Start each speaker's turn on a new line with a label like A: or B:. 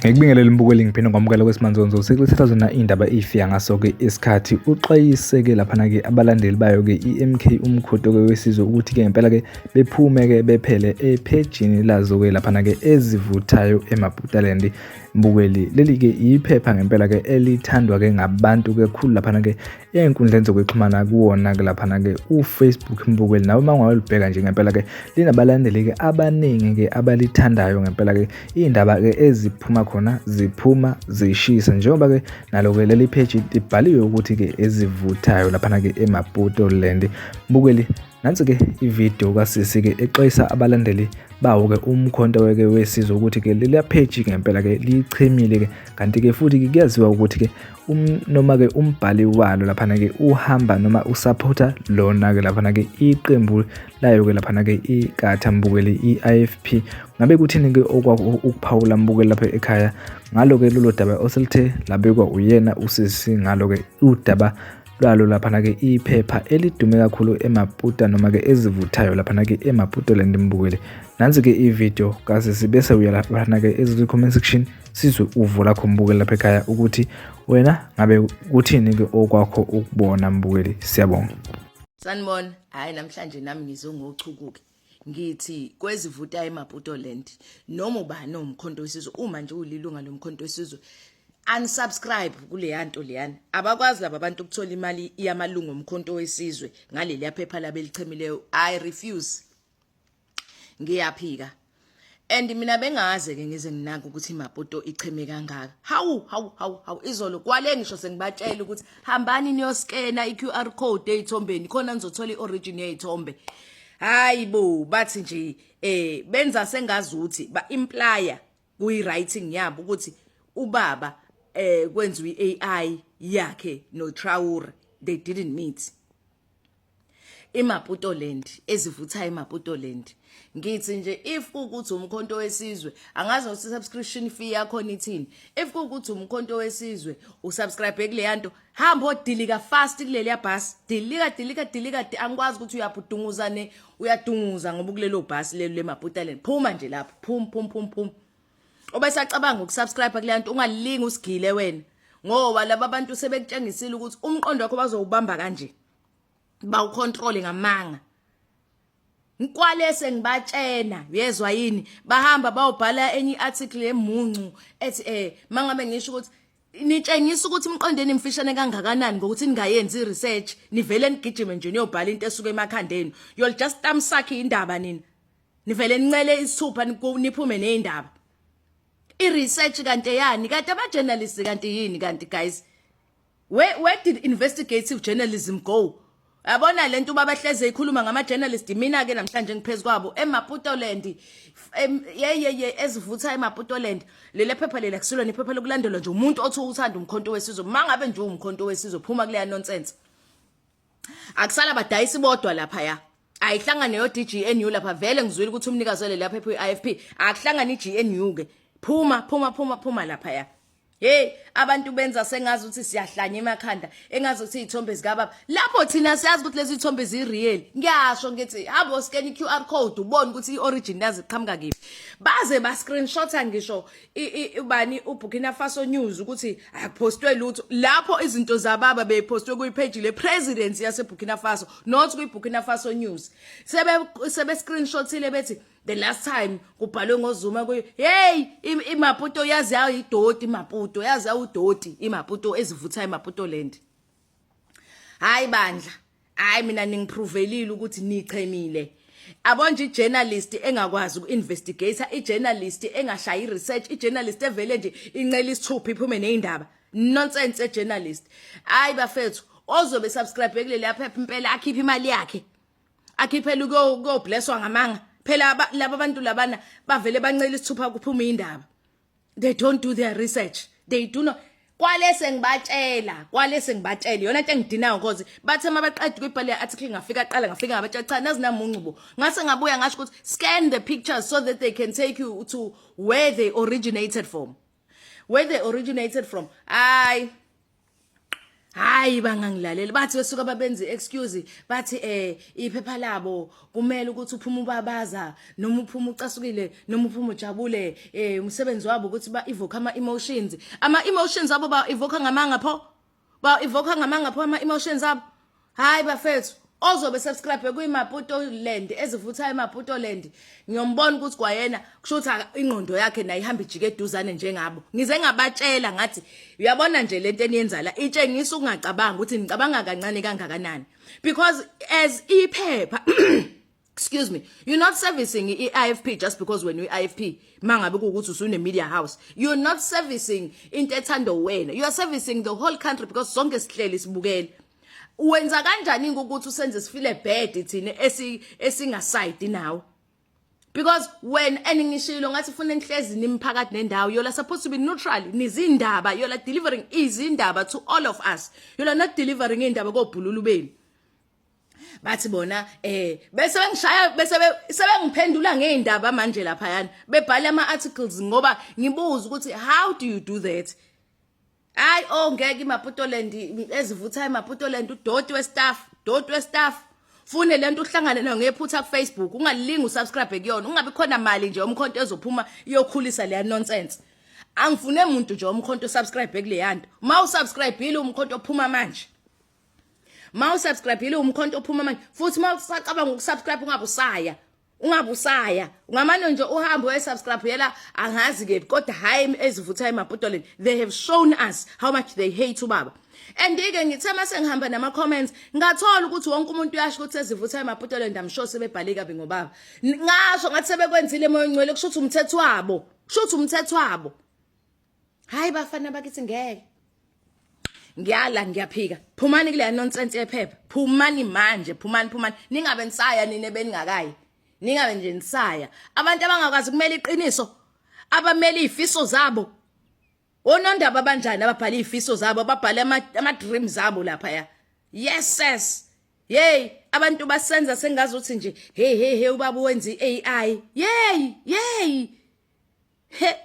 A: Ngikubingelele mbukeli ngiphinde ngomukela kwesimanzonzo sekuthatha zona indaba ifika ngaso-ke isikhathi uxwayise-ke laphana-ke abalandeli bayo-ke i-MK umkhonto-ke wesizwe ukuthi-ke ngempela-ke bephume-ke bephele ephejini lazo-ke laphana-ke ezivuthayo eMaputaland. Mbukeli leli-ke iphepha ngempela-ke elithandwa-ke ngabantu kakhulu laphana-ke ey'nkundleni zokuxhumana kuwona-ke laphana-ke uFacebook. Mbukeli nawe uma ungawulibheka nje ngempela-ke linabalandeli-ke abaningi-ke abalithandayo ngempela-ke iy'ndaba-ke eziphuma khona ziphuma zishisa njengoba-ke nalo-ke leli page libhaliwe ukuthi-ke ezivuthayo laphana-ke eMaputaland. Mbukeli nansi-ke ividiyo kasisi-ke exwayisa abalandeli bawo-ke umkhonto-ke wesizwe ukuthi-ke leli page ngempela-ke lichemile-ke kanti-ke futhi-ke kuyaziwa ukuthi-ke noma-ke umbhali walo laphana-ke uhamba noma usupporta lona-ke laphana-ke iqembu layo-ke laphana-ke ikatha mbukeli i-IFP. Ngabe kuthini-ke ukuphawula mbukeli lapha ekhaya ngalo-ke lolo daba oselithe labekwa uyena usisi ngalo-ke udaba lwalo laphana-ke iphepha elidume kakhulu eMaputa noma-ke ezivuthayo laphana-ke eMaputaland. Mbukeli nansi-ke ividiyo kasisi bese uya laphana-ke comment section sizwe uvo lakho mbukeli lapha ekhaya ukuthi wena ngabe kuthini-ke okwakho ukubona mbukeli. Siyabonga.
B: Sanibona. Hayi namhlanje nami ngizongochukuke. Ngithi kwezivuthayo eMaputaland noma ubani omkhonto wesizwe uma nje ulilunga lomkhonto wesizwe unsubscribe kule yanto leyana. Abakwazi laba bantu ukuthola imali yamalungu omkhonto wesizwe ngaleli yaphepha labelichemileyo. I refuse. Ngiyaphika. And mina bengaze ke ngize nginaka ukuthi iMaputo icheme kangaka. Hawu izolo kwale ngisho sengibatshela ukuthi hambani niyoskena iQR code eyithombeni khona nizothola iorigin yezithombe. Hayibo bathi nje benza sengazuthi ba implya kuyi writing yabo ukuthi ubaba kwenziwe iAI yakhe no Traore. They didn't meet. iMaputaland ezivuthayo eMaputaland ngithi nje if ukuthi umkhonto wesizwe angazi ukuthi subscription fee yakho nithini. If ukuthi umkhonto wesizwe usubscribe kule yanto hamba odilika fast kuleli yabhasi dilika angikwazi ukuthi uyadunguza ngoba kulelo bhasi lelo leMaputaland phuma nje lapho phum obesacabanga ukusubscribe kule yanto ungalilinga usigile wena ngoba laba bantu sebekutshengisile ukuthi umqondo wakho bazowubamba kanje bawucontrol ngamanga. Ngikwalese ngibatshena yezwa yini bahamba bawubhala enye article emuncu ethi mangabe ngisho ukuthi nitshengisa ukuthi umqondeni imfishane kangakanani ngokuthi ningayenzi research nivele nigijime nje niyobhala into esuka emakhandeni you'll just tamsakhe indaba nina nivele nincele isithupha niphume nezindaba i-research kanti yani kanti aba journalists kanti yini kanti guys where did investigative journalism go? Yabona lento babahleze ikhuluma ngama journalist mina ke namhlanje ngiphezulu kwabo eMaputaland ezivutha eMaputaland lele phepha lele kusulwa nephepha lokulandelwa nje umuntu othi uthanda umkhonto wesizwe mangabe nje umkhonto wesizwe phuma kule nonsense. Akusala badayisi bodwa lapha ya ayihlangane yo DGNU lapha vele ngizwile ukuthi umnikazi wele lapha iIFP akuhlangana iGNU ke phuma lapha ya. Hey abantu benza sengazi ukuthi siyahlanya emakhanda engazi ukuthi izithombe zikababa lapho thina siyazi ukuthi lezi izithombe zireal. Ngiyasho ngithi habo scan iQR code ubone ukuthi iorigin yazi iqhamuka kephi baze ba screenshota ngisho ubani uBurkina Faso News ukuthi akupostwe lutho lapho izinto zababa beyipostwe kuyipage le president yase Burkina Faso not kwiBurkina Faso News sebe screenshotile bethi the last time kubhalwe ngozuma kuyo hey iMaputo yazi ayidoti iMaputo yazi awudoti iMaputo ezivutha eMaputaland. Hayi bandla hayi mina ningipruvelile ukuthi nichemile abonje ijournalist engakwazi ukuinvestigate ijournalist engashaya iresearch ijournalist evele nje incela isithupha iphume nezindaba nonsense ejournalist. Hayi bafethu ozobe subscribe kuleli yaphepha impela akhipha imali yakhe akhiphela uko blesswa ngamanga phela laba bantu labana bavele bancela isithupha kuphuma indaba. They don't do their research. They do not. Kwalese ngibatshela yona into engidinayo because bathe mabaqeda ukubhala article ngafika ngabatshela cha nazi namuncubo ngase ngabuya ngasho ukuthi scan the pictures so that they can take you to where they originated from. where they originated from. Hayi bangangilaleli bathi besuka babenze excuse bathi iphepha labo kumele ukuthi uphuma ubabaza noma uphuma ucasukile noma uphuma ujabule umsebenzi wabo ukuthi ba evoke ama emotions abo ba evoke ngamanga pho ama emotions abo. Hayi bafethu ozobe subscribe kuyiMaputo Land ezivutha eMaputo Land ngiyombona ukuthi kwayena kusho ukuthi ingqondo yakhe nayo ihamba ijike eduzane njengabo. Ngize ngabatshela ngathi uyabona nje lento eniyenza la itshengisa ukungacabanga ukuthi ngicabanga kancane kangakanani, because as iphepha excuse me, you're not servicing IFP just because when you IFP mangabe ukuthi usune media house, you're not servicing into ethando wena, you are servicing the whole country because sonke sihleli sibukele. Wenza kanjani ukuthi usenze sifile bad thina esingaside nawo, because when eningishilo ngathi ufuna enhlezi nimphakathi nendawo you're supposed to be neutral, nizindaba you're delivering izindaba to all of us, you're not delivering indaba kobhululu benu. Bathi bona bese bengishaya bese sebengiphendula ngeindaba manje lapha yana bebhala ama articles ngoba ngibuza ukuthi how do you do that. Hayi ngeke iMaputo Land ezivutha iMaputo Land udoti westaff fune lento uhlangane nayo ngephutha ku Facebook ungalilingi usubscribe kuyona ungabe khona mali nje umkhonto ezophuma iyokhulisa leya nonsense. Angifune umuntu nje umkhonto subscribe kule yanto. Ma usubscribe ile umkhonto ophuma manje. Ma usubscribe ile umkhonto ophuma manje futhi ma usacabanga ukusubscribe ungabusaya ungamane nje uhambe uyesubscribe yela angazi ke kodwa hayi ezivutha iMaputo Land they have shown us how much they hate ubaba. And ke ngithe mase ngihamba nama comments ngathola ukuthi wonke umuntu uyasho ukuthi ezivutha iMaputo Land amsho sebebhale kabi ngobaba. Ngasho ngathi sebekwenzile emoya ngcwele kusho ukuthi umthetho wabo. Hayi bafana bakithi ngeke ngiyala ngiyaphika phumani kule nonsense yephepha phumani manje phumani ningabe nisaya nine beningakayi ningabe nje nisaya abantu abangakwazi kumele iqiniso abameli ifiso zabo onondaba abanjani ababhala ifiso zabo ababhala ama dreams zabo lapha ya. Yes yey abantu basenza sengazi ukuthi nje hey ubaba wenza iAI yey he